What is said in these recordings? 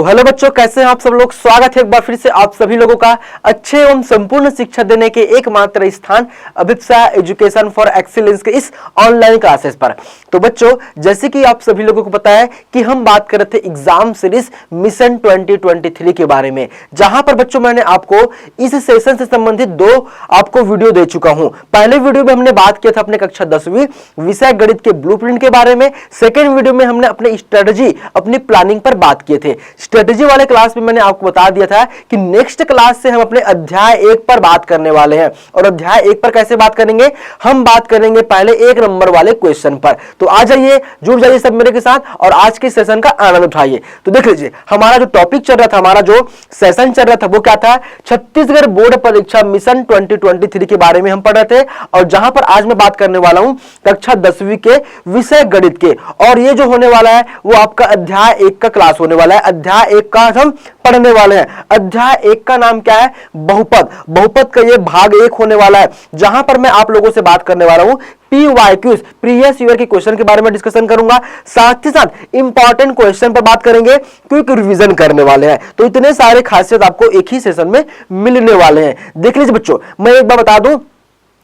Hello बच्चों, कैसे हैं आप सब लोग। स्वागत है एक बार फिर से आप सभी लोगों का अच्छे एवं संपूर्ण शिक्षा देने के एकमात्र स्थान अभिप्सा एजुकेशन फॉर एक्सीलेंस के इस ऑनलाइन क्लासेस पर। तो बच्चों, जैसे कि आप सभी लोगों को पता है कि हम बात कर रहे थे एग्जाम सीरीज मिशन 2023 के बारे में, जहां पर बच्चों मैंने आपको इस सेशन से संबंधित दो आपको वीडियो दे चुका हूं। पहले वीडियो में हमने बात किया था अपने कक्षा 10वीं विषय गणित के ब्लूप्रिंट के बारे में। सेकेंड वीडियो में हमने अपने स्ट्रेटजी, अपनी प्लानिंग पर बात किए थे। स्ट्रेटजी वाले क्लास में मैंने आपको बता दिया था कि नेक्स्ट क्लास से हम अपने अध्याय 1 पर बात करने वाले हैं। और अध्याय 1 पर कैसे बात करेंगे, हम बात करेंगे पहले 1 नंबर वाले क्वेश्चन पर। तो आ जाइए, जुड़ जाइए सब मेरे के साथ और आज के सेशन का आनंद उठाइए। तो देख लीजिए, हमारा जो टॉपिक चल रहा था, हमारा जो सेशन चल रहा था वो क्या था, छत्तीसगढ़ बोर्ड परीक्षा मिशन 2023 के बारे में हम पढ़ रहे थे। और जहां पर आज मैं बात करने वाला हूं कक्षा 10वीं के विषय गणित के, और ये जो होने वाला है वो आपका अध्याय 1 का क्लास होने वाला है। अध्याय 1 का हम पढ़ने वाले हैं। अध्याय 1 का नाम क्या है, बहुपद। बहुपद का ये भाग 1 होने वाला है, जहां पर मैं आप लोगों से बात करने वाला हूं PYQs, प्रीवियस ईयर के क्वेश्चन के बारे में डिस्कशन करूंगा। साथ ही साथ इंपॉर्टेंट क्वेश्चन पर बात करेंगे, क्विक रिवीजन करने वाले हैं। तो इतने सारे खासियत आपको एक ही सेशन में मिलने वाले हैं। देख लीजिए बच्चों, मैं एक बार बता दूं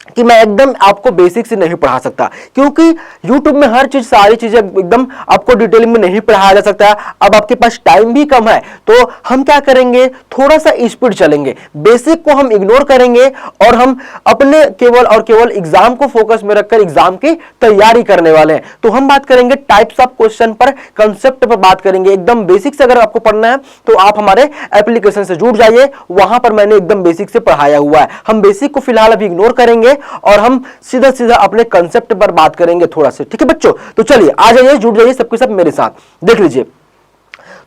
कि मैं एकदम आपको बेसिक से नहीं पढ़ा सकता, क्योंकि YouTube में हर चीज, सारी चीजें एकदम आपको डिटेलिंग में नहीं पढ़ाया जा सकता। अब आपके पास टाइम भी कम है, तो हम क्या करेंगे, थोड़ा सा स्पीड चलेंगे। बेसिक को हम इग्नोर करेंगे और हम अपने केवल और केवल एग्जाम को फोकस में रखकर एग्जाम की तैयारी करने वाले हैं। तो हम बात करेंगे टाइप्स ऑफ क्वेश्चन पर, कंसेप्ट पर बात करेंगे। एकदम बेसिक से अगर आपको पढ़ना है तो आप हमारे एप्लीकेशन से जुड़ जाइए, वहां पर मैंने एकदम बेसिक से पढ़ाया हुआ है। हम बेसिक को फिलहाल अभी इग्नोर करेंगे और हम सीधा सीधा अपने कंसेप्ट पर बात करेंगे थोड़ा सा, ठीक है बच्चों। तो चलिए आ जाइए, जुड़ जाइए सबके सब मेरे साथ। देख लीजिए,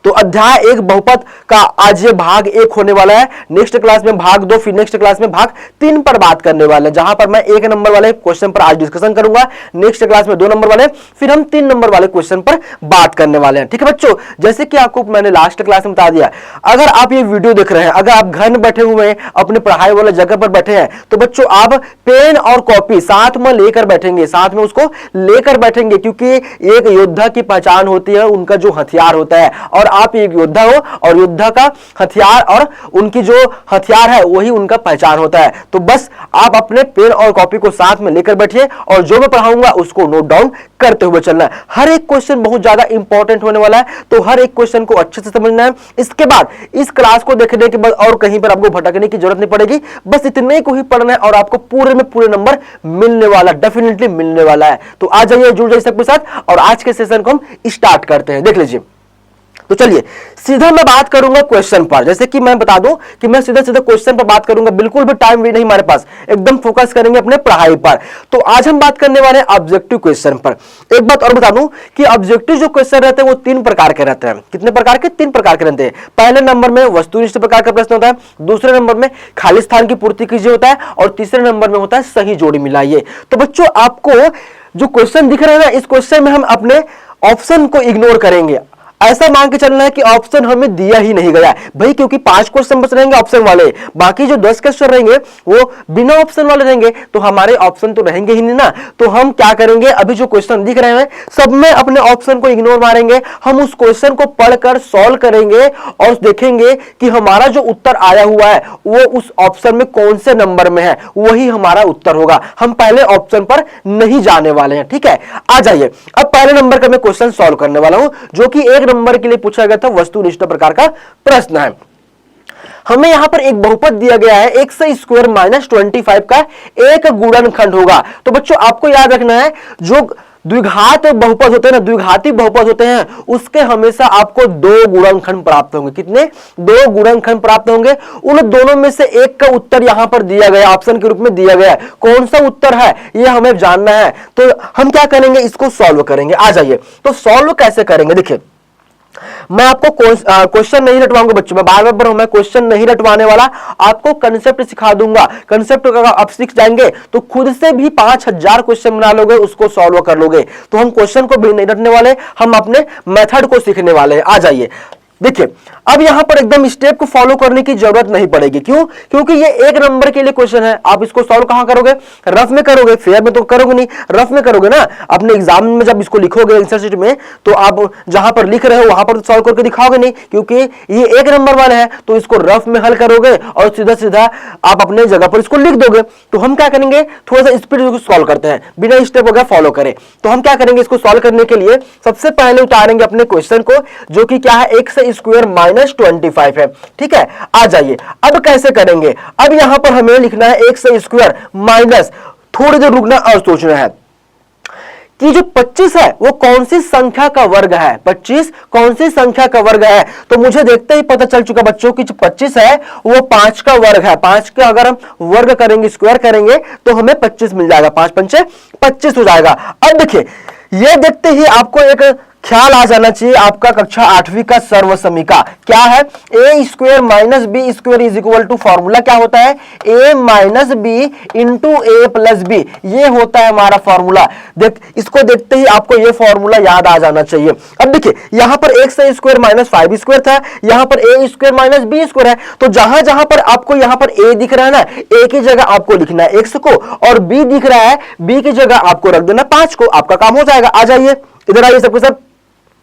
तो अध्याय 1 बहुपद का आज ये भाग 1 होने वाला है। नेक्स्ट क्लास में भाग 2, फिर नेक्स्ट क्लास में भाग 3 पर बात करने वाले हैं, जहां पर मैं 1 नंबर वाले क्वेश्चन पर आज डिस्कशन करूंगा। नेक्स्ट क्लास में 2 नंबर वाले, फिर हम 3 नंबर वाले क्वेश्चन पर बात करने वाले हैं, ठीक है बच्चों। जैसे कि आपको मैंने लास्ट क्लास में बता दिया, अगर आप ये वीडियो देख रहे हैं, अगर आप घर में बैठे हुए हैं, अपने पढ़ाई वाले जगह पर बैठे हैं, तो बच्चों आप पेन और कॉपी साथ में लेकर बैठेंगे, साथ में उसको लेकर बैठेंगे, क्योंकि एक योद्धा की पहचान होती है उनका जो हथियार होता है। और आप एक योद्धा हो और योद्धा का हथियार और उनकी जो हथियार है वही उनका पहचान होता है। तो बस आप अपने पेन और कॉपी को साथ में लेकर बैठिए और जो मैं पढ़ाऊंगा उसको नोट डाउन करते हुए चलना है। हर एक क्वेश्चन बहुत ज्यादा इंपॉर्टेंट होने वाला है, तो हर एक क्वेश्चन को अच्छे से समझना है। इसके बाद इस क्लास को देखने के बाद और कहीं पर आपको भटकने की जरूरत नहीं पड़ेगी, बस इतने को ही पढ़ना है और आपको पूरे में पूरे नंबर मिलने वाला, डेफिनेटली मिलने वाला है। तो आ जाइए, जुड़ जाइए सबके साथ और आज के सेशन को हम स्टार्ट करते हैं। देख लीजिए, तो चलिए सीधा मैं बात करूंगा क्वेश्चन पर। जैसे कि मैं बता दूं कि मैं सीधा सीधा क्वेश्चन पर बात करूंगा, बिल्कुल भी टाइम भी नहीं हमारे पास, एकदम फोकस करेंगे अपने पढ़ाई पर। तो आज हम बात करने वाले हैं ऑब्जेक्टिव क्वेश्चन पर। एक बात और बता दूं कि ऑब्जेक्टिव जो क्वेश्चन रहते हैं वो 3 प्रकार के रहते हैं। कितने प्रकार के? 3 प्रकार के रहते हैं। पहले नंबर में वस्तुनिष्ठ प्रकार का प्रश्न होता है, दूसरे नंबर में खाली स्थान की पूर्ति कीजिए होता है, और तीसरे नंबर में होता है सही जोड़ी मिलाइए। तो बच्चों, आपको जो क्वेश्चन दिख रहे हैं ना, इस क्वेश्चन में हम अपने ऑप्शन को इग्नोर करेंगे। ऐसा मान के चलना है कि ऑप्शन हमें दिया ही नहीं गया है भाई, क्योंकि 5 क्वेश्चन बच रहेंगे ऑप्शन वाले, बाकी जो 10 क्वेश्चन रहेंगे वो बिना ऑप्शन वाले रहेंगे, तो हमारे ऑप्शन तो रहेंगे ही नहीं ना। तो हम क्या करेंगे, अभी जो क्वेश्चन दिख रहे हैं सब में अपने ऑप्शन को इग्नोर मारेंगे। हम उस क्वेश्चन को पढ़कर सॉल्व करेंगे और देखेंगे कि हमारा जो उत्तर आया हुआ है वो उस ऑप्शन में कौन से नंबर में है, वही हमारा उत्तर होगा। हम पहले ऑप्शन पर नहीं जाने वाले हैं, ठीक है। आ जाइए, अब पहले नंबर का मैं क्वेश्चन सॉल्व करने वाला हूं, जो कि 1 नंबर के लिए पूछा गया था, वस्तुनिष्ठ प्रकार का प्रश्न है। हमें यहां पर एक बहुपद दिया गया है, x स्क्वायर -25 का एक गुणनखंड होगा। तो बच्चों आपको याद रखना है, जो द्विघात बहुपद होते हैं ना, द्विघाती बहुपद होते हैं, उसके हमेशा आपको 2 गुणनखंड प्राप्त होंगे। कितने? 2 गुणनखंड प्राप्त होंगे। उन दोनों में से एक का उत्तर यहां पर दिया गया, ऑप्शन के रूप में दिया गया है। कौन सा उत्तर है यह हमें जानना है, तो हम क्या करेंगे, इसको सॉल्व करेंगे। आ जाइए, तो सॉल्व कैसे करेंगे, देखिए मैं आपको क्वेश्चन नहीं रटवाऊंगा बच्चों, मैं बार बार मैं क्वेश्चन नहीं रटवाने वाला, आपको कंसेप्ट सिखा दूंगा। कंसेप्ट अगर आप सीख जाएंगे तो खुद से भी 5000 क्वेश्चन बना लोगे, उसको सॉल्व कर लोगे। तो हम क्वेश्चन को भी नहीं रटने वाले, हम अपने मेथड को सीखने वाले हैं। आ जाइए, देखिए अब यहां पर एकदम स्टेप को फॉलो करने की जरूरत नहीं पड़ेगी। क्यों? क्योंकि ये एक नंबर के लिए क्वेश्चन है। आप इसको सॉल्व कहां करोगे? रफ में करोगे, फेयर में तो करोगे नहीं, रफ में करोगे ना। अपने एग्जाम में जब इसको लिखोगे आंसर शीट में, तो आप जहां पर लिख रहे हो वहां पर तो सॉल्व करके दिखाओगे नहीं, क्योंकि ये एक नंबर वाला है। तो इसको रफ में हल करोगे और सीधा सीधा आप अपने जगह पर इसको लिख दोगे। तो हम क्या करेंगे, थोड़ा सा स्पीड से सॉल्व करते हैं, बिना स्टेप वगैरह फॉलो करें। तो हम क्या करेंगे, इसको सॉल्व करने के लिए सबसे पहले उतारेंगे अपने क्वेश्चन को, जो कि क्या है, एक्स स्क्वायर माइनस 25 है। ठीक है, आ जाइए। अब कैसे करेंगे? अब यहां पर हमें लिखना है एक्स स्क्वायर माइनस, थोड़ी देर रुकना और सोचना है कि जो 25 है वो कौन सी संख्या का वर्ग है। 25 कौन सी संख्या का वर्ग है? तो मुझे देखते ही पता चल चुका बच्चों की जो 25 है वो 5 का वर्ग है। 5 का अगर हम वर्ग करेंगे, स्क्वायर करेंगे, तो हमें 25 मिल जाएगा। 5 पंचे 25 हो जाएगा। अब देखिए, ये देखते ही आपको एक ख्याल आ जाना चाहिए, आपका कक्षा 8वीं का सर्व समीका क्या है, a square minus b square is equal to, formula क्या होता है, a minus b into a plus b. ये होता है हमारा फॉर्मूला। इसको देखते ही आपको ये फॉर्मूला याद आ जाना चाहिए। अब देखिए, यहां पर एक्स स्क्वायर माइनस 5 स्क्वायर था, यहां पर ए स्क्वायर माइनस बी स्क्वायर है। तो जहां जहां पर आपको यहां पर ए दिख रहा है ना, ए की जगह आपको लिखना है एक्स को, और बी दिख रहा है, बी की जगह आपको रख देना 5 को। आपका काम हो जाएगा। आ जाइए इधर, आइए सबके सब।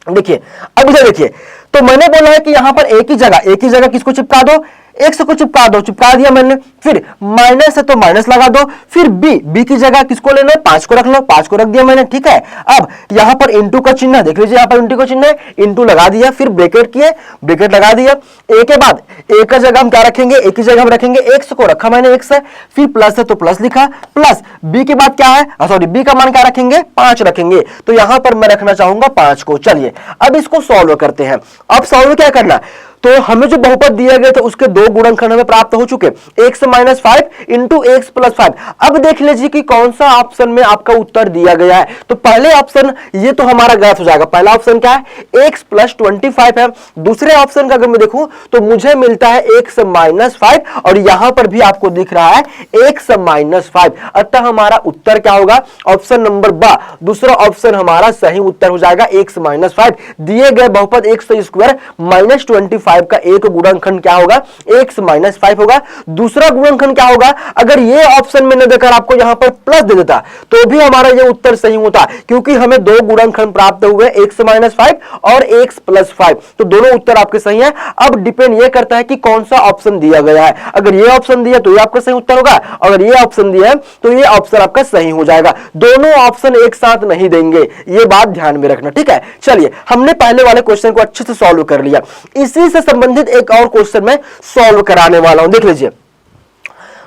देखिए अब इधर देखिए, तो मैंने बोला है कि यहां पर एक ही जगह किसको चिपका दो, एक्स को चिपका दो, चिपका दिया मैंने। फिर माइनस है तो माइनस लगा दो। फिर बी की जगह किसको लेना है, 5 को रख लो, 5 को रख दिया मैंने। ठीक है, अब यहां पर इंटू का चिन्ह देख लीजिए, यहां पर इंटू का चिन्ह है, इंटू लगा दिया। फिर ब्रैकेट किए, ब्रैकेट लगा दिया। ए के बाद ए का जगह हम क्या रखेंगे, ए की जगह हम रखेंगे एक्स को, रखा मैंने एक्स है। फिर प्लस है तो प्लस लिखा, प्लस बी के बाद क्या है, सॉरी बी का मान क्या रखेंगे, 5 रखेंगे। तो यहां पर मैं रखना चाहूंगा 5 को। चलिए अब इसको सॉल्व करते हैं। अब सॉल्व क्या करना, तो हमें जो बहुपद दिया गया था उसके दो गुणनखंड हमें प्राप्त हो चुके, x minus 5 into x plus 5। अब देख लीजिए कि कौन सा ऑप्शन में आपका उत्तर दिया गया है। तो पहले ऑप्शन, ये तो हमारा गलत हो जाएगा। पहला ऑप्शन क्या है, एक्स प्लस 25 है। दूसरे ऑप्शन का अगर मैं देखूं तो मुझे मिलता है एक्स माइनस 5, और यहां पर भी आपको दिख रहा है एक्स माइनस 5। अतः हमारा उत्तर क्या होगा, ऑप्शन नंबर बा, दूसरा ऑप्शन हमारा सही उत्तर हो जाएगा, एक्स माइनस 5। दिए गए बहुपद एक्स स्क्वायर माइनस 25 का एक गुणनखंड क्या होगा, एक्स माइनस 5 होगा। दूसरा गुणनखंड क्या होगा, अगर ये ऑप्शन में न देकर आपको यहां पर प्लस दे देता तो भी हमारा ये उत्तर सही होता, क्योंकि हमें दो गुणनखंड प्राप्त हुए, एक्स माइनस 5 और एक्स प्लस 5। तो दोनों उत्तर आपके सही है। अब डिपेंड ये करता है कि कौन सा ऑप्शन दिया गया है। अगर ये ऑप्शन दिया तो ये आपका सही उत्तर होगा, अगर ये ऑप्शन दिया है तो ये ऑप्शन आपका सही हो जाएगा। दोनों ऑप्शन एक साथ नहीं देंगे, ये बात ध्यान में रखना। ठीक है, चलिए हमने पहले वाले क्वेश्चन को अच्छे से सॉल्व कर लिया। इसी से संबंधित एक और क्वेश्चन मैं सॉल्व कराने वाला हूं, देख लीजिए।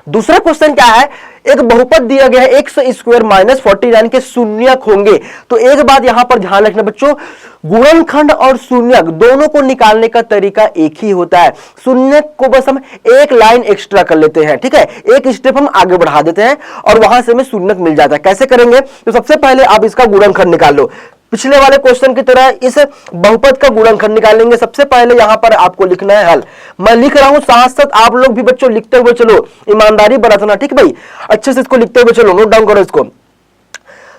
दूसरा क्वेश्चन क्या है, एक बहुपद दिया गया है एक्स स्क्वायर माइनस 49 के शून्यक होंगे। तो एक बात यहां पर ध्यान रखना बच्चों, गुणनखंड और शून्यक दोनों को निकालने का तरीका एक ही होता है। शून्यक को बस हम एक लाइन एक्स्ट्रा कर लेते हैं, ठीक है, एक स्टेप हम आगे बढ़ा देते हैं और वहां से हमें शून्यक मिल जाता है। कैसे करेंगे, तो सबसे पहले आप इसका गुणनखंड निकाल लो। पिछले वाले क्वेश्चन की तरह इस बहुपद का गुणनखंड निकालेंगे। सबसे पहले यहां पर आपको लिखना है हल। मैं लिख रहा हूं, साथ साथ आप लोग भी बच्चों लिखते हुए चलो, ईमानदारी बरतना, ठीक भाई, अच्छे से इसको लिखते हुए चलो, नोट डाउन करो इसको।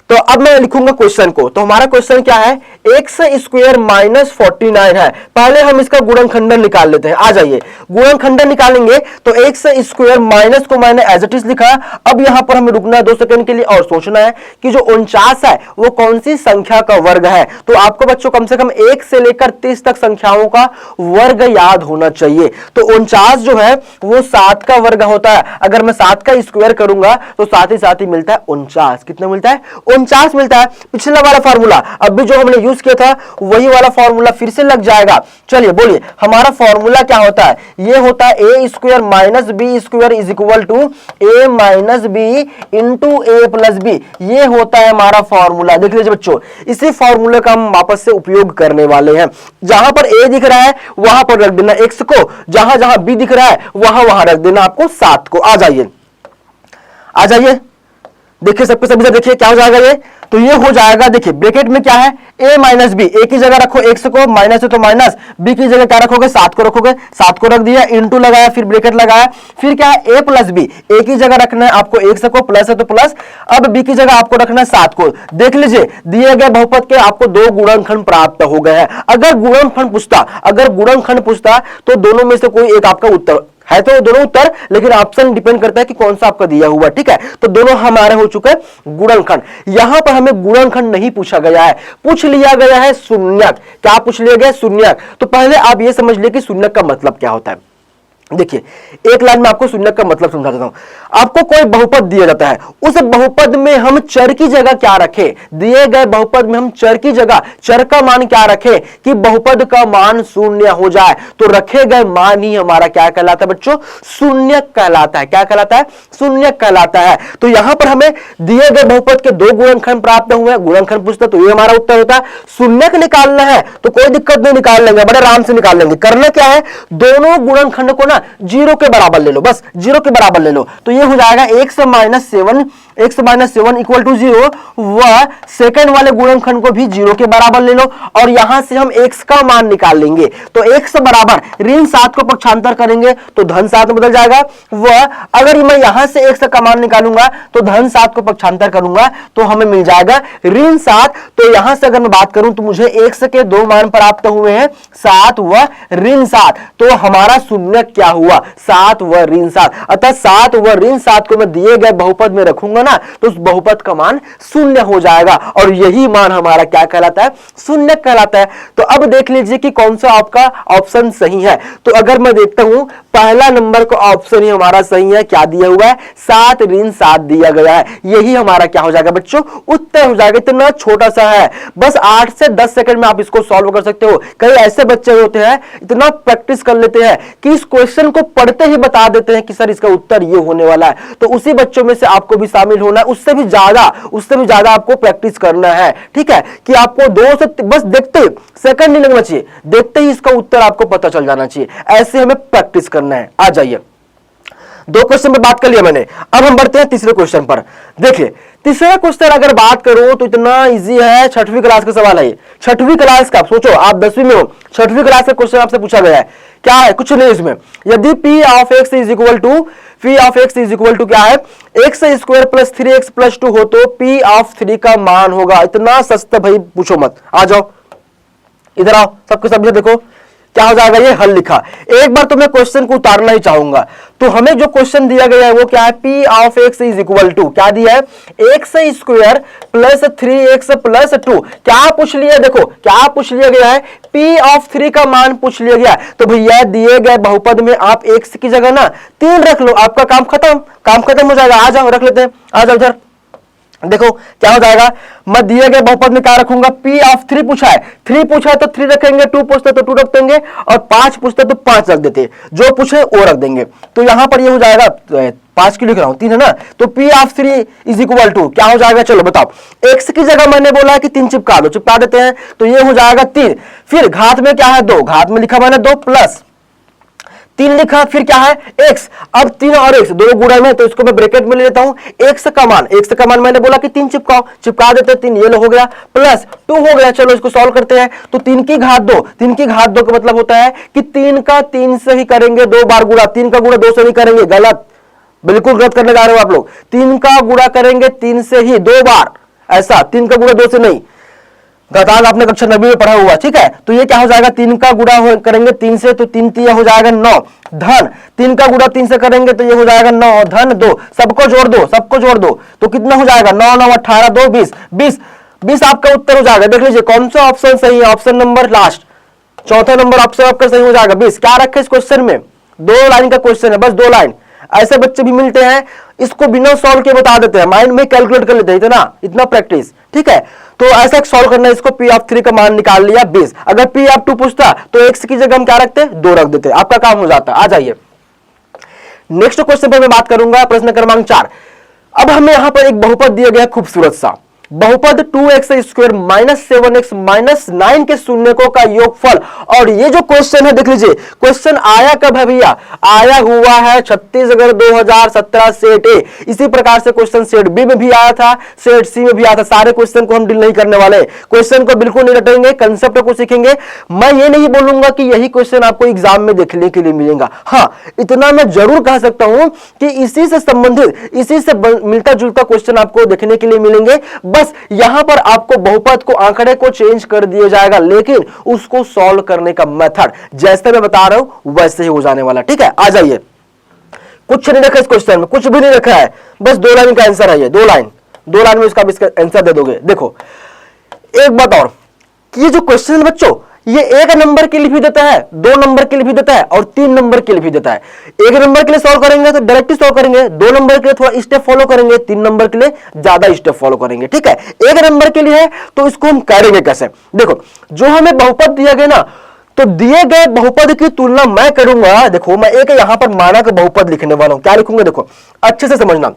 तो अब मैं लिखूंगा क्वेश्चन को। तो हमारा क्वेश्चन क्या है, एक्स स्क्वायर माइनस 49 है। पहले हम इसका गुणनखंडन निकाल लेते हैं। आ जाइए, गुणनखंडन निकालेंगे। तो एक्स स्क्वायर माइनस को मैंने एज इट इज लिखा। अब यहां पर हमें रुकना है 2 सेकंड के लिए और सोचना है कि जो 49 है वो कौन सी संख्या का वर्ग है। तो आपको बच्चों कम से कम 1 से लेकर 30 तक संख्याओं का वर्ग याद होना चाहिए। तो 49 जो है वो 7 का वर्ग होता है। अगर मैं 7 का स्क्वायर करूंगा तो साथ ही मिलता है 49। कितना मिलता है, 49 मिलता है। पिछला वाला फार्मूला अब भी जो हमने यूज किया था वही वाला फार्मूला फिर से लग जाएगा। चलिए बोलिए, हमारा फार्मूला क्या होता है, ये होता है a square minus b square is equal to a minus b into a plus b. ये होता है हमारा फार्मूला। देख लीजिए बच्चों, इसी फार्मूले का हम वापस से उपयोग करने वाले हैं। जहां पर ए दिख रहा है वहां पर रख देना एक्स को, जहां जहां बी दिख रहा है वहां रख देना आपको 7 को। आ जाइए, आ जाइए, देखिए सबके सभी से देखिए क्या हो जाएगा ये, तो ये हो जाएगा, देखिए ब्रैकेट में क्या है a माइनस बी, ए की जगह रखो x को, माइनस है तो माइनस, b की जगह क्या रखोगे 7 को रखोगे, 7 को रख दिया, इंटू लगाया, फिर ब्रैकेट लगाया, फिर क्या है a प्लस बी, ए की जगह रखना है आपको x को, प्लस है तो प्लस, अब b की जगह आपको रखना है 7 को। देख लीजिए दिए गए बहुपद के आपको दो गुणनखंड प्राप्त हो गए हैं। अगर गुणनखंड पूछता तो दोनों में से कोई एक आपका उत्तर है, तो दोनों उत्तर, लेकिन ऑप्शन डिपेंड करता है कि कौन सा आपका दिया हुआ, ठीक है। तो दोनों हमारे हो चुके हैं गुणनखंड। यहां पर हमें गुणनखंड नहीं पूछा गया है, पूछ लिया गया है शून्यक। क्या पूछ लिया गया? शून्यक। तो पहले आप यह समझ लिए कि शून्यक का मतलब क्या होता है। देखिए एक लाइन में आपको शून्यक का मतलब समझा देता हूं। आपको कोई बहुपद दिया जाता है, उस बहुपद में हम चर की जगह क्या रखें, दिए गए बहुपद में हम चर की जगह चर का मान क्या रखें कि बहुपद का मान शून्य हो जाए, तो रखे गए मान ही हमारा क्या कहलाता है बच्चों? शून्यक कहलाता है। क्या कहलाता है? शून्यक कहलाता है। तो यहां पर हमें दिए गए बहुपद के दो गुणनखंड प्राप्त हुए, गुणनखंड पूछता तो ये हमारा उत्तर होता है। शून्यक निकालना है तो कोई दिक्कत नहीं, निकाल लेंगे, बड़े आराम से निकाल लेंगे। करना क्या है, दोनों गुणनखंड को ना जीरो के बराबर ले लो, बस जीरो के बराबर ले लो। तो ये हो जाएगा x माइनस 7 इक्वल टू 0, वह सेकंड वाले गुणनखंड को भी जीरो के बराबर ले लो, और यहां से हम x का मान निकाल लेंगे। तो x बराबर ऋण 7 को पक्षांतर करेंगे तो धन 7 में बदल जाएगा। वह अगर मैं यहां से x का मान निकालूंगा तो धन 7 को पक्षांतर करूंगा तो हमें मिल जाएगा ऋण 7। तो यहां से अगर मैं बात करूं तो मुझे x के दो मान प्राप्त हुए हैं, 7 व ऋण 7। तो हमारा शून्यक क्या हुआ? 7 व ऋण 7। अतः 7 व ऋण 7 को मैं दिए गए बहुपद में रखूंगा ना तो उस बहुपद का मान शून्य हो जाएगा, और यही मान हमारा क्या कहलाता है? शून्य कहलाता है। तो अब देख लीजिए कि कौन सा आपका ऑप्शन सही है। तो अगर मैं देखता हूं पहला नंबर का ऑप्शन ही हमारा सही है। क्या दिया हुआ है? 7 ऋण 7 दिया गया है। यही हमारा क्या हो जाएगा बच्चों? उत्तर हो जाएगा। इतना छोटा सा है, बस 8 से 10 सेकंड में आप इसको सॉल्व कर सकते हो। कई ऐसे बच्चे होते हैं इतना प्रैक्टिस कर लेते हैं कि इस क्वेश्चन को पढ़ते ही बता देते हैं कि सर इसका उत्तर ये होने वाला है। तो उसी बच्चों में से आपको भी शामिल होना है, उससे भी ज्यादा आपको प्रैक्टिस करना है, ठीक है। कि आपको 2 से बस देखते ही सेकंड नहीं लगना चाहिए, देखते ही इसका उत्तर आपको पता चल जाना चाहिए। ऐसे हमें प्रैक्टिस करना है। आ जाइए, 2 क्वेश्चन पे बात कर लिया मैंने, अब हम बढ़ते हैं तीसरे क्वेश्चन पर। देखिए तीसरा क्वेश्चन अगर बात करो तो इतना इजी है, 6वीं क्लास का सवाल है ये। 6वीं क्लास का, सोचो आप 10वीं में हो, 6वीं क्लास का क्वेश्चन आपसे पूछा गया है। क्या है? कुछ नहीं इसमें। यदि p of x is equal to क्या है? x square plus 3x plus 2 हो तो p ऑफ 3 का मान होगा। इतना सस्ता भाई पूछो मत। आ जाओ इधर आओ, सबके सब देखो क्या हो जाएगा। ये हल लिखा। एक बार तो मैं क्वेश्चन को उतारना ही चाहूंगा। तो हमें जो क्वेश्चन दिया गया है वो क्या है? p of x is equal to क्या दिया है? x square plus 3x plus 2। क्या पूछ लिया? देखो क्या पूछ लिया गया है? p ऑफ 3 का मान पूछ लिया गया। तो भैया दिए गए बहुपद में आप x की जगह ना 3 रख लो, आपका काम खत्म हो जाएगा। आ जाओ रख लेते हैं, आ जाओ इधर। देखो क्या हो जाएगा, मैं दिए गए बहुपद में क्या रखूंगा? p ऑफ 3 पूछा है, 3 पूछा है तो 3 रखेंगे, 2 पूछते तो 2 रख देंगे, और 5 पूछते तो 5 रख देते, जो पूछे वो रख देंगे। तो यहां पर ये हो जाएगा 5 क्यों लिख रहा हूं? 3 है ना। तो p of 3 is equal to क्या हो जाएगा? चलो बताओ। x की जगह मैंने बोला है कि 3 चिपका दो, चिपका देते हैं। तो ये हो जाएगा 3। फिर घात में क्या है? 2, घात में लिखा मैंने 2 प्लस 3 लिखा, फिर क्या है? x। अब 3 और x दोनों गुणा में, तो इसको मैं ब्रैकेट में ले लेता हूं। x का मान मैंने बोला कि 3 चिपकाओ, चिपका देते हैं। 3 ये हो गया प्लस 2 हो गया। चलो इसको सॉल्व करते हैं। तो 3 की घात 2, 3 की घात 2 का मतलब होता है कि 3 का 3 से ही करेंगे 2 बार गुणा। 3 का गुणा 2 से नहीं करेंगे, गलत, बिल्कुल गलत करने जा रहे हो आप लोग। 3 का गुणा करेंगे 3 से ही 2 बार, ऐसा 3 का गुणा 2 से नहीं। घातांक आपने कक्षा 9वीं में पढ़ा हुआ, ठीक है। तो ये क्या हो जाएगा? 3 का गुणा करेंगे 3 से तो 3 3 हो जाएगा 9 धन, 3 का गुणा 3 से करेंगे तो ये हो जाएगा 9 धन 2। सबको जोड़ दो तो कितना हो जाएगा? 9 9 18 2 20 आपका उत्तर हो जाएगा। देख लीजिए कौन सा ऑप्शन सही है। ऑप्शन नंबर लास्ट, चौथा नंबर ऑप्शन आपका सही हो जाएगा 20। क्या रखे इस क्वेश्चन में? 2 लाइन का क्वेश्चन है, बस 2 लाइन। ऐसे बच्चे भी मिलते हैं, इसको बिना सॉल्व के बता देते हैं, माइंड में कैलकुलेट कर लेते हैं। इतना प्रैक्टिस, ठीक है। तो ऐसा सॉल्व करना है इसको। p ऑफ 3 का मान निकाल लिया 20। अगर p ऑफ 2 पूछता तो x की जगह हम क्या रखते? 2 रख देते, आपका काम हो जाता। आ जाइए नेक्स्ट क्वेश्चन पर मैं बात करूंगा, प्रश्न क्रमांक 4। अब हमें यहां पर एक बहुपद दिया गया खूबसूरत सा। बहुपद 2x square minus 7x minus 9 के शून्यकों का योगफल। और ये जो क्वेश्चन है देख लीजिए, क्वेश्चन आया कब है भैया, आया हुआ है छत्तीसगढ़ 2017 सेट ए। इसी प्रकार से क्वेश्चन सेट बी में भी आया था, सेट सी में भी आया था। सारे क्वेश्चन को हम डील नहीं करने वाले, क्वेश्चन को बिल्कुल नहीं रटेंगे, कंसेप्ट को सीखेंगे। मैं ये नहीं बोलूंगा कि यही क्वेश्चन आपको एग्जाम में देखने के लिए मिलेगा। हाँ, इतना मैं जरूर कह सकता हूं कि इसी से संबंधित, इसी से मिलता जुलता क्वेश्चन आपको देखने के लिए मिलेंगे। बस यहां पर आपको बहुपद को, आंकड़े को चेंज कर दिया जाएगा, लेकिन उसको सॉल्व करने का मेथड जैसे मैं बता रहा हूं वैसे ही हो जाने वाला। ठीक है, आ जाइए। कुछ नहीं रखा इस क्वेश्चन में, कुछ भी नहीं रखा है, बस 2 लाइन का आंसर है ये, 2 लाइन में इसका आंसर दे दोगे। देखो एक बात और, कि ये जो क्वेश्चन है बच्चों, ये 1 नंबर के लिए भी देता है, 2 नंबर के लिए भी देता है और 3 नंबर के लिए भी देता है। 1 नंबर के लिए सॉल्व करेंगे तो डायरेक्ट सॉल्व करेंगे, 2 नंबर के लिए थोड़ा स्टेप फॉलो करेंगे, 3 नंबर के लिए ज्यादा स्टेप फॉलो करेंगे। ठीक है, 1 नंबर के लिए है तो इसको हम करेंगे कैसे। देखो, जो हमें बहुपद दिया गया ना, तो दिए गए बहुपद की तुलना मैं करूंगा। देखो, मैं एक यहां पर मानक बहुपद लिखने वाला हूं। क्या लिखूंगा, देखो अच्छे से समझना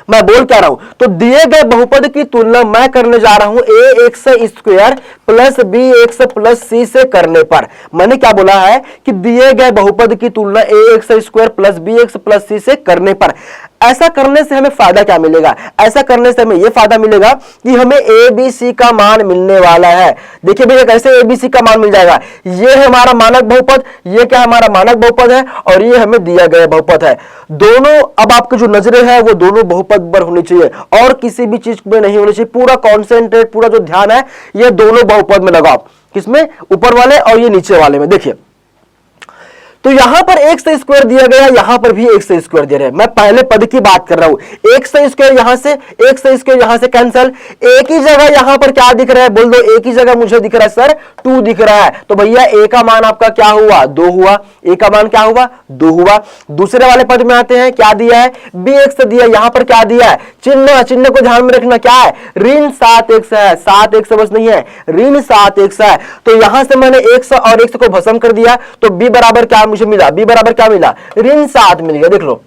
मैं बोल क्या रहा हूं। तो दिए गए बहुपद की तुलना मैं करने जा रहा हूं ax square plus bx plus c से करने पर। मैंने क्या बोला है कि दिए गए बहुपद की तुलना ax square plus bx plus c से करने पर। ऐसा करने से हमें फायदा क्या मिलेगा, ऐसा करने से हमें यह फायदा मिलेगा कि हमें abc का मान मिलने वाला है। देखिए भैया, कैसे abc का मान मिल जाएगा, ये है हमारा मानक बहुपद, ये क्या हमारा मानक बहुपद है और ये हमें दिया गया बहुपद है। दोनों, अब आपकी जो नजरें हैं वो दोनों बहुपद पर होनी चाहिए और किसी भी चीज में नहीं होनी चाहिए। पूरा कॉन्सेंट्रेट, पूरा जो ध्यान है ये दोनों बहुपद में लगाओ। किसमें, ऊपर वाले और ये नीचे वाले में। देखिए, तो यहां पर x स्क्वायर दिया गया, यहां पर भी x स्क्वायर दे रहे हैं। मैं पहले पद की बात कर रहा हूं, x स्क्वायर यहां से, x स्क्वायर यहां से कैंसिल। एक ही जगह यहां पर क्या दिख रहा है, बोल दो, एक ही जगह मुझे दिख रहा है सर 2 दिख रहा है। तो भैया a का मान आपका क्या हुआ, 2 हुआ। a का मान क्या हुआ, 2 हुआ। दूसरे वाले पद में आते हैं, क्या दिया है, bx दिया, यहां पर क्या दिया है, चिन्ह, चिन्ह को ध्यान में रखना, क्या है, ऋण 7x है, 7x बस नहीं है, ऋण 7x है। तो यहां से मैंने x और x को भस्म कर दिया, तो b बराबर क्या मुझे मिला, b बराबर क्या मिला, ऋण 7 मिल गया। देख लो,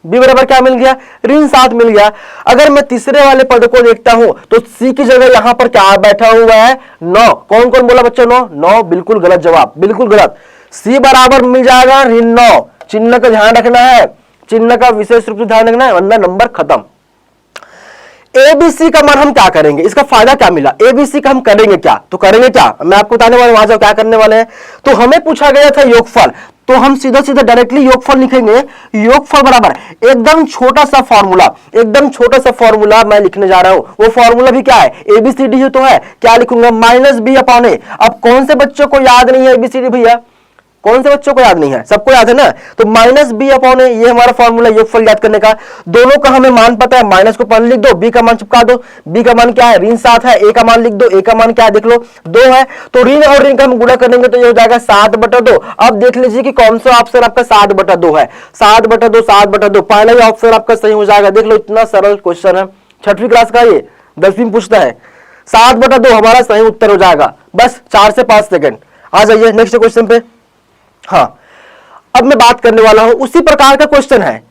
b बराबर क्या मिल गया, ऋण 7 मिल गया। अगर मैं तीसरे वाले पद को देखता हूं तो c की जगह यहां पर क्या बैठा हुआ है, 9। कौन कौन बोला बच्चों, 9 बिल्कुल गलत जवाब, बिल्कुल गलत। c बराबर मिल जाएगा ऋण 9। चिन्ह का ध्यान रखना है, चिन्ह का विशेष रूप से ध्यान रखना है, वरना नंबर खत्म। एबीसी का मान हम क्या करेंगे, इसका फायदा क्या मिला, एबीसी का हम करेंगे क्या, तो करेंगे क्या मैं आपको बताने वाला हूं, वहां जाओ क्या करने वाले हैं। तो हमें पूछा गया था योगफल, तो हम सीधा सीधा डायरेक्टली योगफल लिखेंगे। योगफल बराबर एकदम छोटा सा फॉर्मूला, एकदम छोटा सा फॉर्मूला मैं लिखने जा रहा हूं। वो फॉर्मूला भी क्या है, एबीसीडी ही तो है। क्या लिखूंगा, माइनस बी अपॉन ए। अब कौन से बच्चों को याद नहीं है एबीसीडी भैया, कौन से बच्चों को याद नहीं है, सबको याद है ना। तो माइनस बी अपॉन ए, ये हमारा फॉर्मूला योगफल याद करने का। दोनों का हमें मान पता है, माइनस को पहले लिख दो, बी का मान चिपका दो। बी का मान क्या है, ऋण 7 है। ए का मान लिख दो, ए का मान क्या है देख लो, 2 है। तो ऋण और ऋण का हम गुणा करेंगे तो ये हो जाएगा 7/2। अब देख लीजिए कि कौन सा ऑप्शन आपका 7/2 है, 7/2, 7/2 पहला ही ऑप्शन आपका सही हो जाएगा। देख लो, इतना सरल क्वेश्चन है, 6वीं क्लास का, ये 10वीं में पूछता है। 7/2 हमारा सही उत्तर हो जाएगा, बस 4 से 5 सेकेंड। आ जाइए नेक्स्ट क्वेश्चन पे। हाँ, अब मैं बात करने वाला हूं, उसी प्रकार का क्वेश्चन है।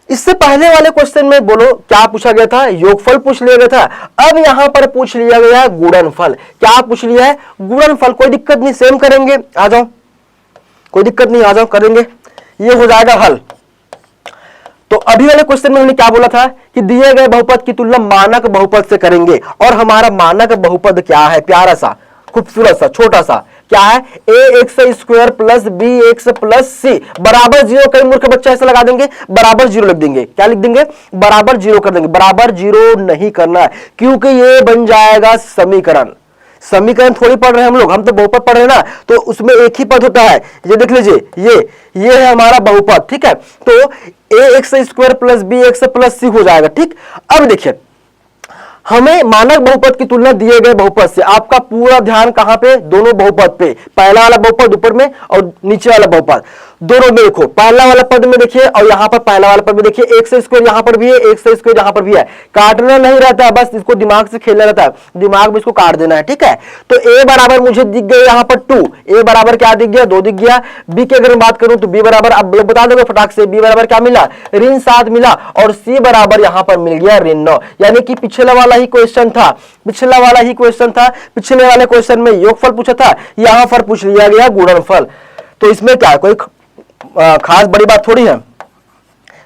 इससे पहले वाले क्वेश्चन में बोलो क्या पूछा गया था, योगफल पूछ लिया गया था। अब यहां पर पूछ लिया गया है गुणनफल। क्या पूछ लिया है, गुणनफल। कोई दिक्कत नहीं, सेम करेंगे, आ जाओ, कोई दिक्कत नहीं, आ जाओ करेंगे, ये हो जाएगा हल। तो अभी वाले क्वेश्चन में हमने क्या बोला था कि दिए गए बहुपद की तुलना मानक बहुपद से करेंगे, और हमारा मानक बहुपद क्या है, प्यारा सा, खूबसूरत सा, छोटा सा, क्या है, ax square plus bx plus c बराबर 0। कई मूर्ख बच्चे ऐसे लगा देंगे, बराबर 0 लिख देंगे। क्या लिख देंगे, बराबर 0 कर देंगे। बराबर 0 नहीं करना है, क्योंकि ये बन जाएगा समीकरण। समीकरण थोड़ी पढ़ रहे हैं हम लोग, हम तो बहुपद पढ़ रहे हैं ना, तो उसमें एक ही पद होता है। ये देख लीजिए, ये है हमारा बहुपद, ठीक है। तो ax square plus bx plus c हो जाएगा, ठीक। अब देखिए, हमें मानक बहुपद की तुलना दिए गए बहुपद से, आपका पूरा ध्यान कहां पे, दोनों बहुपद पे, पहला वाला बहुपद ऊपर में और नीचे वाला बहुपद। दोनों में देखो, पहला वाला पद में देखिए और यहां पर पहला वाला पद में देखिए, x स्क्वायर यहां पर भी है, x स्क्वायर यहां पर भी है, काटना नहीं रहता है, बस इसको दिमाग से खेलना रहता है, दिमाग में इसको काट देना है, ठीक है। तो a बराबर मुझे दिख गया यहां पर 2, a बराबर क्या दिख गया 2 दिख गया। b की अगर मैं बात करूं तो b बराबर, अब बता दोगे फटाक से, b बराबर क्या मिला ऋण 7 मिला, और c बराबर यहां पर मिल गया ऋण 9, यानी कि पिछला वाला ही क्वेश्चन था, पिछला वाला ही क्वेश्चन था, पिछले वाले क्वेश्चन में योगफल पूछा था, यहां पर पूछ लिया गया गुणनफल। तो इसमें क्या कोई खास बड़ी बात थोड़ी है,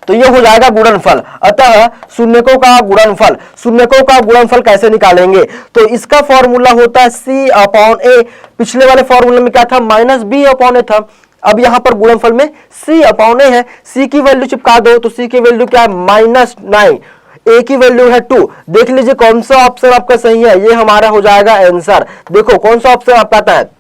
तो ये हो जाएगा गुणनफल। अतः शून्यकों का गुणनफल, शून्यकों का गुणनफल कैसे निकालेंगे, तो इसका फॉर्मूला होता है c अपॉन a, पिछले वाले फॉर्मूले में क्या था माइनस b अपॉन a था, अब यहां पर गुणनफल में c अपॉन a है, c की वैल्यू चिपका दो तो c की वैल्यू क्या है -9, a की वैल्यू है 2, देख लीजिए कौन सा ऑप्शन आपका सही है, ये हमारा हो जाएगा आंसर। देखो कौन सा ऑप्शन आपका आता है,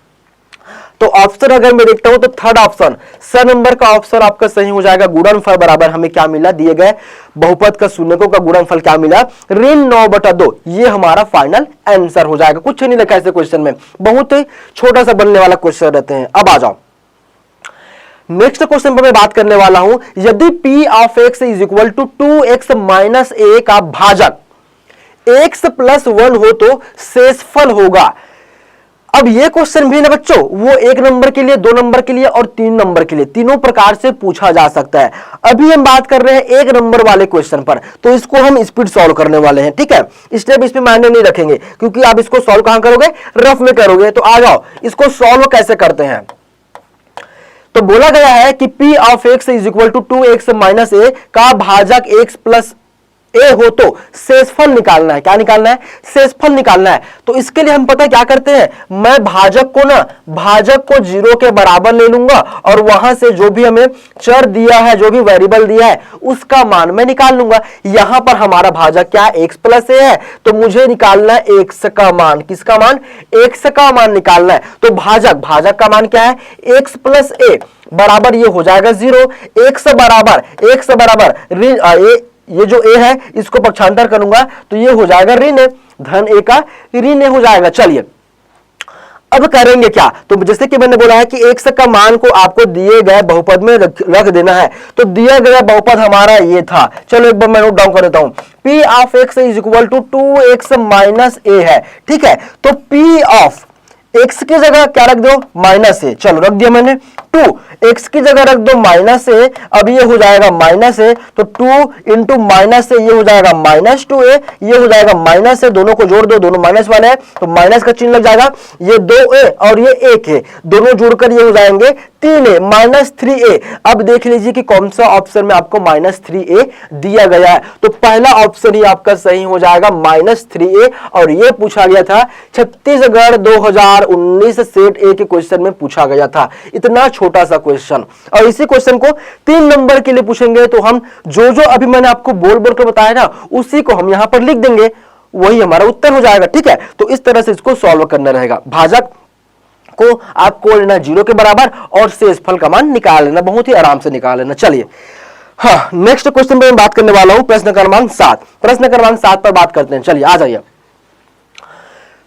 तो ऑप्शन अगर मैं देखता हूं तो थर्ड ऑप्शन, स नंबर का ऑप्शन आपका सही हो जाएगा। गुणनफल बराबर हमें क्या मिला, दिए गए बहुपद का शून्यकों का गुणनफल क्या मिला ऋण 9/2, ये हमारा फाइनल आंसर हो जाएगा। कुछ नहीं लिखा ऐसे क्वेश्चन में, बहुत ही छोटा सा बनने वाला क्वेश्चन रहते हैं। अब आ जाओ नेक्स्ट क्वेश्चन पर मैं बात करने वाला हूं, यदि p of x is equal to 2x minus a का भाजक x प्लस 1 हो तो शेषफल होगा। अब ये क्वेश्चन भी ना बच्चों, वो 1 नंबर के लिए, 2 नंबर के लिए और 3 नंबर के लिए, तीनों प्रकार से पूछा जा सकता है। अभी हम बात कर रहे हैं 1 नंबर वाले क्वेश्चन पर, तो इसको हम स्पीड सॉल्व करने वाले हैं, ठीक है। स्टेप इसमें मायने नहीं रखेंगे, क्योंकि आप इसको सॉल्व कहां करोगे, रफ में करोगे। तो आ जाओ इसको सॉल्व कैसे करते हैं। तो बोला गया है कि p of x is equal to 2x minus a का भाजक x प्लस a हो तो शेषफल निकालना है। क्या निकालना है, शेषफल निकालना है। तो इसके लिए हम पता क्या करते हैं, मैं भाजक को 0 के बराबर ले लूंगा और वहां से जो भी हमें चर दिया है, जो भी वेरिएबल दिया है, उसका मान मैं निकाल लूंगा। यहां पर हमारा भाजक क्या है, x प्लस a है, तो मुझे निकालना है x का मान। किसका मान, x का मान निकालना है। तो भाजक का मान क्या है, x प्लस a बराबर ये हो जाएगा 0। x बराबर ये जो a है इसको पक्षांतर करूंगा तो ये हो जाएगा ऋण a, धन a का ऋण a हो जाएगा। चलिए अब करेंगे क्या, तो जैसे कि मैंने बोला है कि x का मान को आपको दिए गए बहुपद में रख देना है। तो दिया गया बहुपद हमारा ये था, चलो एक बार मैं नोट डाउन कर देता हूं। p of x is equal to 2x minus a है, ठीक है। तो p ऑफ x की जगह क्या रख दो, माइनस a, चलो रख दिया मैंने 2, x की जगह रख दो माइनस a, अब ये हो जाएगा माइनस a, तो 2 इंटू माइनस a ये हो जाएगा माइनस 2a, ये हो जाएगा माइनस a, दोनों को जोड़ दो, दोनों माइनस वाले हैं तो माइनस का चिन्ह लग जाएगा। ये 2a और ये 1 है, दोनों जोड़कर ये हो जाएंगे 3a माइनस 3a। अब देख लीजिए कि कौन सा ऑप्शन में आपको माइनस 3a दिया गया है, तो पहला ऑप्शन ही आपका सही हो जाएगा माइनस 3a। और ये पूछा गया था छत्तीसगढ़ 2019 सेट ए के क्वेश्चन में पूछा गया था, इतना छोटा सा क्वेश्चन। और इसी क्वेश्चन को 3 नंबर के लिए पूछेंगे तो हम जो अभी मैंने आपको बोल कर बताया ना उसी को हम यहां पर लिख देंगे, वही हमारा उत्तर हो जाएगा, ठीक है। तो इस तरह से इसको सॉल्व करना रहेगा। भाजक को आपको लेना 0 के बराबर और शेषफल का मान निकाल लेना, बहुत ही आराम से निकाल लेना। चलिए हाँ, नेक्स्ट क्वेश्चन पे मैं बात करने वाला हूं, प्रश्न क्रमांक 7। प्रश्न क्रमांक 7 पर बात करते हैं, चलिए आ जाइए।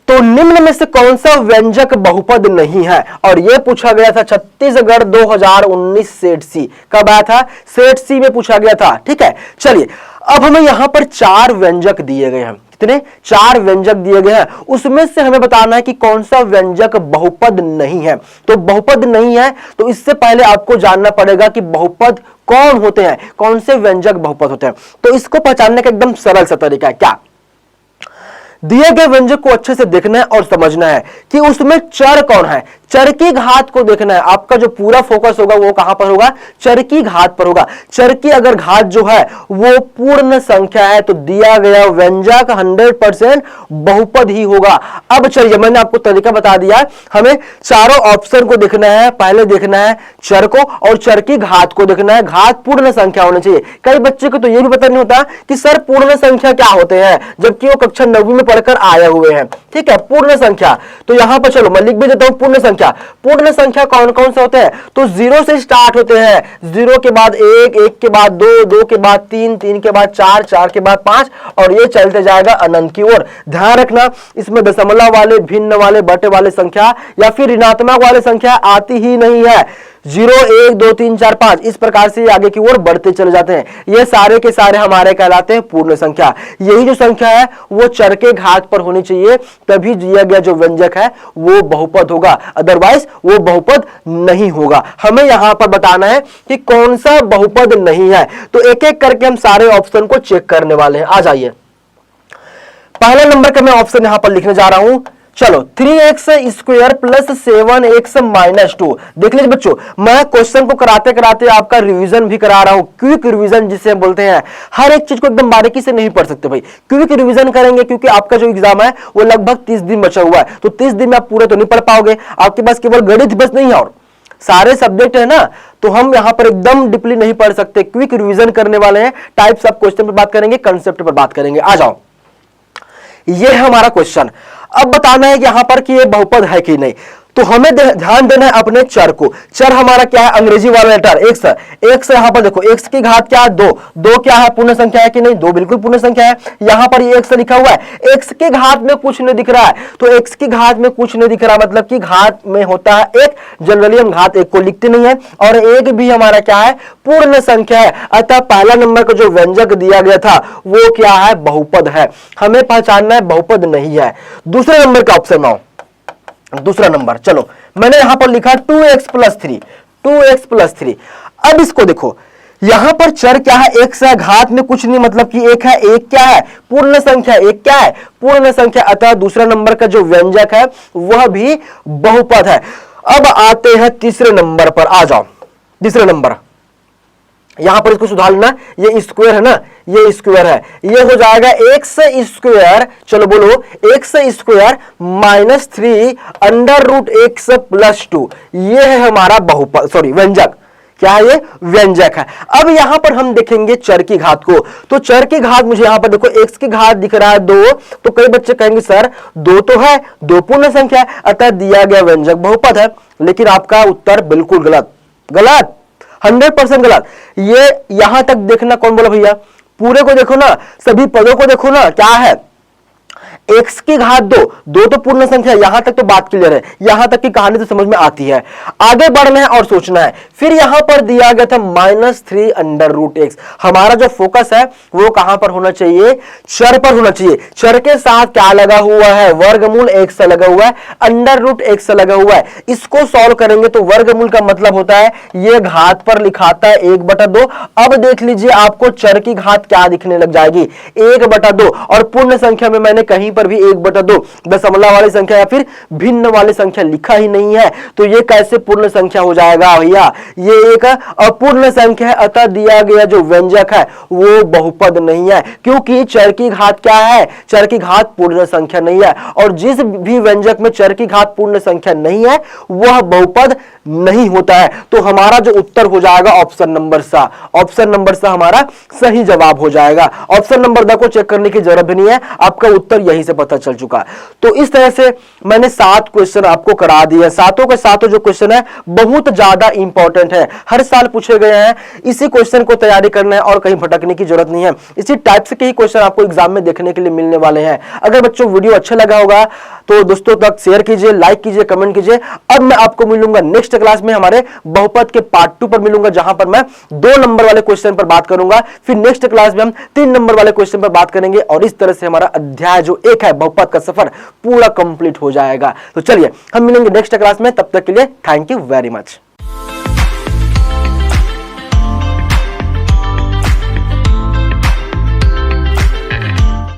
तो निम्न में से कौन सा व्यंजक बहुपद नहीं है, और यह पूछा गया था छत्तीसगढ़ 2019 सेट सी। कब आया था, सेट सी में पूछा गया था, ठीक है। चलिए अब हमें यहां पर 4 व्यंजक दिए गए हैं, कितने, 4 व्यंजक दिए गए हैं, उसमें से हमें बताना है कि कौन सा व्यंजक बहुपद नहीं है। तो बहुपद नहीं है तो इससे पहले आपको जानना पड़ेगा कि बहुपद कौन होते हैं, कौन से व्यंजक बहुपद होते हैं। तो इसको पहचानने का एकदम सरल सा तरीका है, क्या, दिए गए व्यंजक को अच्छे से देखना है और समझना है कि उसमें चर कौन है, चर की घात को देखना है। आपका जो पूरा फोकस होगा वो कहां पर होगा, चर की घात पर होगा। चर की अगर घात जो है वो पूर्ण संख्या है तो दिया गया व्यंजक 100% बहुपद ही होगा। अब चलिए मैंने आपको तरीका बता दिया, हमें चारों ऑप्शन को देखना है। पहले देखना है चर को और चर की घात को देखना है, घात पूर्ण संख्या होनी चाहिए। कई बच्चे को तो ये भी पता नहीं होता कि सर पूर्ण संख्या क्या होते हैं, जबकि वो कक्षा 9वीं में पढ़कर आए हुए हैं, ठीक है। पूर्ण संख्या, तो यहां पर चलो मैं लिख भी देता हूं पूर्ण संख्या। पूर्ण संख्या कौन कौन से होते हैं, तो 0 से स्टार्ट होते हैं, 0 के बाद 1, 1 के बाद 2, 2 के बाद 3, 3 के बाद 4, 4 के बाद 5 और ये चलते जाएगा अनंत की ओर। ध्यान रखना इसमें दशमलव वाले, भिन्न वाले, बटे वाले संख्या या फिर ऋणात्मक वाले संख्या आती ही नहीं है। 0 1 2 3 4 5 इस प्रकार से आगे की ओर बढ़ते चले जाते हैं। ये सारे के सारे हमारे कहलाते हैं पूर्ण संख्या। यही जो संख्या है वो चर के घात पर होनी चाहिए, तभी दिया गया जो व्यंजक है वो बहुपद होगा, अदरवाइज वो बहुपद नहीं होगा। हमें यहां पर बताना है कि कौन सा बहुपद नहीं है। तो एक एक करके हम सारे ऑप्शन को चेक करने वाले हैं। आ जाइए, पहला नंबर का मैं ऑप्शन यहां पर लिखने जा रहा हूं। चलो 3x square plus 7x minus 2। देख लीजिए बच्चों, मैं क्वेश्चन को कराते कराते आपका रिवीजन भी करा रहा हूं, क्विक रिवीजन जिसे हम बोलते हैं। हर एक चीज को एकदम बारीकी से नहीं पढ़ सकते भाई, क्विक रिवीजन करेंगे क्योंकि आपका जो एग्जाम है वो लगभग 30 दिन बचा हुआ है। तो 30 दिन में आप पूरे तो नहीं पढ़ पाओगे, आपके पास केवल गणित बस नहीं है और सारे सब्जेक्ट है ना, तो हम यहां पर एकदम डीपली नहीं पढ़ सकते। क्विक रिवीजन करने वाले हैं, टाइप्स ऑफ क्वेश्चन पर बात करेंगे, कंसेप्ट पर बात करेंगे। आ जाओ, ये है हमारा क्वेश्चन। अब बताना है कि यहां पर कि ये बहुपद है कि नहीं। तो हमें ध्यान देना है अपने चर को। चर हमारा क्या है, अंग्रेजी वाला लेटर एक्स। एक्स यहां पर देखो, एक्स की घात क्या है 2। 2 क्या है, पूर्ण संख्या है कि नहीं, 2 बिल्कुल पूर्ण संख्या है। यहां पर ये एक्स लिखा हुआ है, एक्स की घात में कुछ नहीं दिख रहा है। तो एक्स की घात में कुछ नहीं दिख रहा मतलब कि घात में होता है एक, जनरली हम घात एक को लिखते नहीं है, और एक भी हमारा क्या है, पूर्ण संख्या है। अतः पहला नंबर का जो व्यंजक दिया गया था वो क्या है, बहुपद है। हमें पहचानना है बहुपद नहीं है। दूसरे नंबर का ऑप्शन आओ, दूसरा नंबर। चलो मैंने यहां पर लिखा 2x प्लस 3, 2x प्लस 3। अब इसको देखो, यहां पर चर क्या है, एक्स है, घात में कुछ नहीं मतलब कि एक है। एक क्या है, पूर्ण संख्या। एक क्या है, पूर्ण संख्या। अतः दूसरा नंबर का जो व्यंजक है वह भी बहुपद है। अब आते हैं तीसरे नंबर पर। आ जाओ, तीसरे नंबर, यहां पर इसको सुधार लेना, ये स्क्वायर है ना, ये स्क्वायर है, ये हो जाएगा एक्स स्क्वायर। चलो बोलो, x square minus 3 under root x plus 2। ये है हमारा बहुपद, सॉरी व्यंजक। क्या है ये, व्यंजक है। अब यहां पर हम देखेंगे चर की घात को। तो चर की घात मुझे यहां पर देखो, एक्स की घात दिख रहा है 2। तो कई बच्चे कहेंगे सर 2 तो है, 2 पूर्ण संख्या है, अतः दिया गया व्यंजक बहुपद है। लेकिन आपका उत्तर बिल्कुल गलत, गलत, 100% गलत। ये यहां तक देखना, कौन बोला भैया, पूरे को देखो ना, सभी पदों को देखो ना, क्या है, एक्स की घात 2, 2 तो पूर्ण संख्या। यहां तक तो बात क्लियर है, यहां तक की कहानी तो समझ में आती है। आगे बढ़ना है और सोचना है। फिर यहां पर दिया गया था माइनस 3 अंडर रूट एक्स। हमारा जो फोकस है वो कहां पर होना चाहिए, चर पर होना चाहिए। चर के साथ क्या लगा हुआ है, वर्गमूल एक्स लगा हुआ है, अंडर रूट एक्स लगा हुआ है। इसको सॉल्व करेंगे तो वर्गमूल का मतलब होता है ये घात पर लिखाता है 1/2। अब देख लीजिए आपको चर की घात क्या दिखने लग जाएगी, 1/2। और पूर्ण संख्या में मैंने कहीं पर भी 1/2 दशमलव वाली संख्या या फिर भिन्न वाली संख्या लिखा ही नहीं है। तो ये कैसे पूर्ण संख्या हो जाएगा भैया, ये एक अपूर्ण संख्या है। अतः दिया गया जो व्यंजक है वो बहुपद नहीं है, क्योंकि चर की घात क्या है, चर की घात पूर्ण संख्या नहीं है। और जिस भी व्यंजक में चर की घात पूर्ण संख्या नहीं है वह बहुपद नहीं होता है। तो हमारा जो उत्तर हो जाएगा ऑप्शन नंबर सा, ऑप्शन नंबर सा हमारा सही जवाब हो जाएगा। ऑप्शन नंबर द को चेक करने की जरूरत भी नहीं है, आपका उत्तर यही से पता चल चुका। तो इस तरह से मैंने 7 क्वेश्चन आपको करा दिए। सातों के सातों जो क्वेश्चन है बहुत ज्यादा इंपॉर्टेंट है, हर साल पूछे गए हैं। इसी क्वेश्चन को तैयारी करना है और कहीं भटकने की जरूरत नहीं है। इसी टाइप से कई क्वेश्चन आपको एग्जाम में देखने के लिए मिलने वाले हैं। अगर बच्चों वीडियो अच्छा लगा होगा तो दोस्तों तक शेयर कीजिए, लाइक कीजिए, कमेंट कीजिए। अब मैं आपको मिलूंगा नेक्स्ट क्लास में, हमारे बहुपद के पार्ट 2 पर मिलूंगा, जहां पर मैं 2 नंबर वाले क्वेश्चन पर बात करूंगा। फिर नेक्स्ट क्लास में हम 3 नंबर वाले क्वेश्चन पर बात करेंगे और इस तरह से हमारा अध्याय जो 1 है बहुपद का सफर पूरा कंप्लीट हो जाएगा। तो चलिए हम मिलेंगे नेक्स्ट क्लास में, तब तक के लिए थैंक यू वेरी मच।